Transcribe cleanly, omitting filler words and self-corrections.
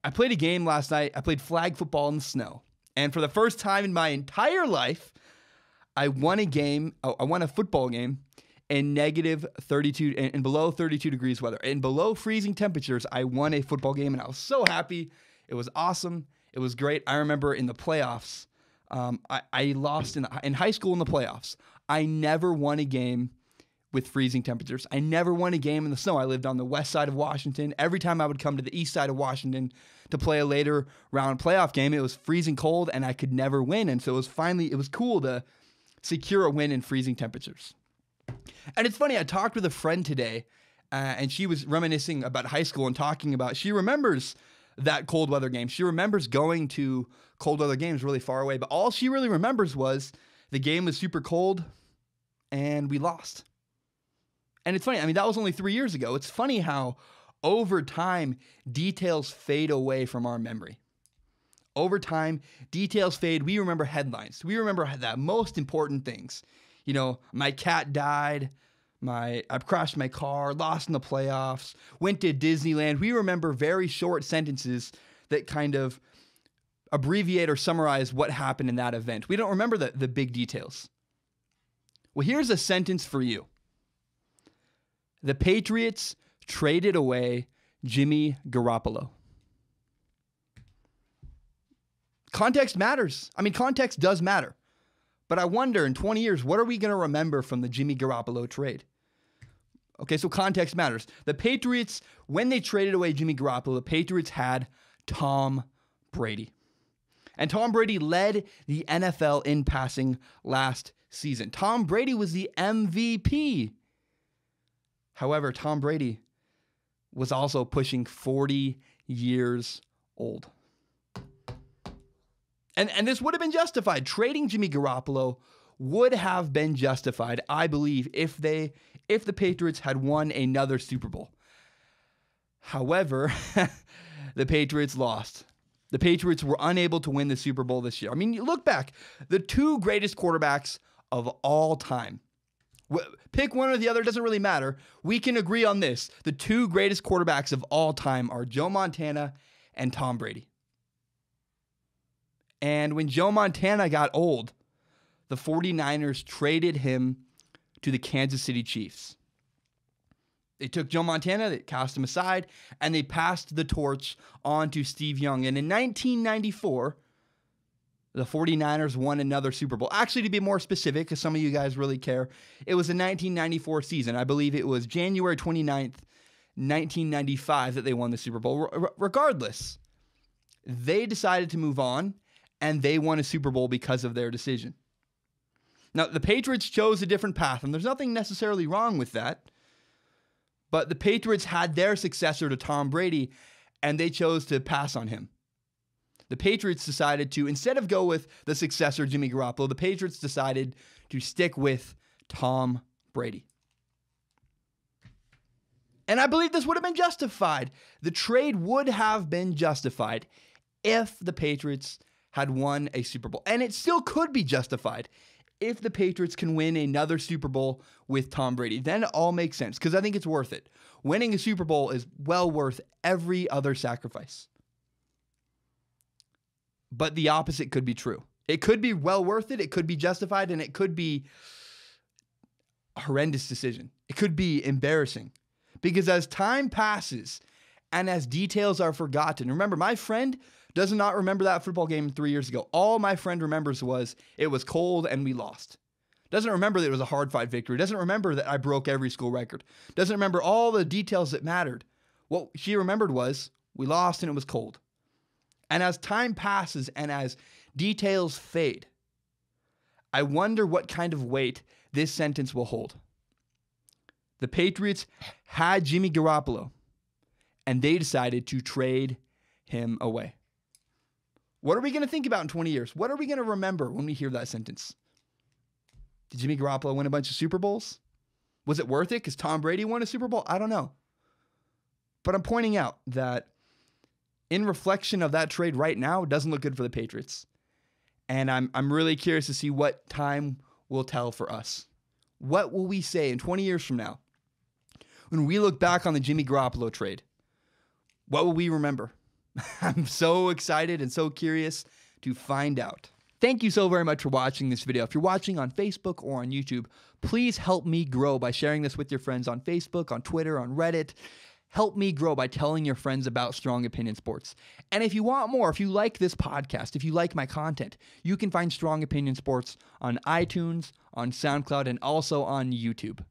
I played a game last night. I played flag football in the snow. And for the first time in my entire life, I won a football game in negative 32 and below 32 degrees weather. In below freezing temperatures, I won a football game, and I was so happy. It was awesome. It was great. I remember in the playoffs, I lost in high school in the playoffs. I never won a game with freezing temperatures. I never won a game in the snow. I lived on the west side of Washington. Every time I would come to the east side of Washington to play a later round playoff game, it was freezing cold, and I could never win. And so it was cool to secure a win in freezing temperatures. And it's funny, I talked with a friend today, and she was reminiscing about high school and talking about, she remembers that cold weather game. She remembers going to cold weather games really far away, but all she really remembers was the game was super cold and we lost. And it's funny, I mean, that was only 3 years ago. It's funny how over time, details fade away from our memory. Over time, details fade. We remember headlines. We remember the most important things. You know, my cat died, I crashed my car, lost in the playoffs, went to Disneyland. We remember very short sentences that kind of abbreviate or summarize what happened in that event. We don't remember the big details. Well, here's a sentence for you. The Patriots traded away Jimmy Garoppolo. Context matters. I mean, context does matter. But I wonder, in 20 years, what are we going to remember from the Jimmy Garoppolo trade? Okay, so context matters. The Patriots, when they traded away Jimmy Garoppolo, the Patriots had Tom Brady. And Tom Brady led the NFL in passing last season. Tom Brady was the MVP. However, Tom Brady was also pushing 40 years old. And this would have been justified. Trading Jimmy Garoppolo would have been justified, I believe, if the Patriots had won another Super Bowl. However, the Patriots lost. The Patriots were unable to win the Super Bowl this year. I mean, you look back, the two greatest quarterbacks of all time. Pick one or the other, it doesn't really matter. We can agree on this. The two greatest quarterbacks of all time are Joe Montana and Tom Brady. And when Joe Montana got old, the 49ers traded him to the Kansas City Chiefs. They took Joe Montana, they cast him aside, and they passed the torch on to Steve Young. And in 1994, the 49ers won another Super Bowl. Actually, to be more specific, because some of you guys really care, it was the 1994 season. I believe it was January 29th, 1995 that they won the Super Bowl. Regardless, they decided to move on, and they won a Super Bowl because of their decision. Now, the Patriots chose a different path, and there's nothing necessarily wrong with that. But the Patriots had their successor to Tom Brady, and they chose to pass on him. The Patriots decided to, instead of go with the successor, Jimmy Garoppolo, the Patriots decided to stick with Tom Brady. And I believe this would have been justified. The trade would have been justified if the Patriots had won a Super Bowl. And it still could be justified if the Patriots can win another Super Bowl with Tom Brady. Then it all makes sense, because I think it's worth it. Winning a Super Bowl is well worth every other sacrifice. But the opposite could be true. It could be well worth it, it could be justified, and it could be a horrendous decision. It could be embarrassing. Because as time passes and as details are forgotten, remember, my friend does not remember that football game 3 years ago. All my friend remembers was it was cold and we lost. Doesn't remember that it was a hard-fought victory. Doesn't remember that I broke every school record. Doesn't remember all the details that mattered. What she remembered was we lost and it was cold. And as time passes and as details fade, I wonder what kind of weight this sentence will hold. The Patriots had Jimmy Garoppolo, and they decided to trade him away. What are we going to think about in 20 years? What are we going to remember when we hear that sentence? Did Jimmy Garoppolo win a bunch of Super Bowls? Was it worth it because Tom Brady won a Super Bowl? I don't know. But I'm pointing out that in reflection of that trade right now, it doesn't look good for the Patriots. And I'm really curious to see what time will tell for us. What will we say in 20 years from now when we look back on the Jimmy Garoppolo trade? What will we remember? I'm so excited and so curious to find out. Thank you so very much for watching this video. If you're watching on Facebook or on YouTube, please help me grow by sharing this with your friends on Facebook, on Twitter, on Reddit. Help me grow by telling your friends about Strong Opinion Sports. And if you want more, if you like this podcast, if you like my content, you can find Strong Opinion Sports on iTunes, on SoundCloud, and also on YouTube.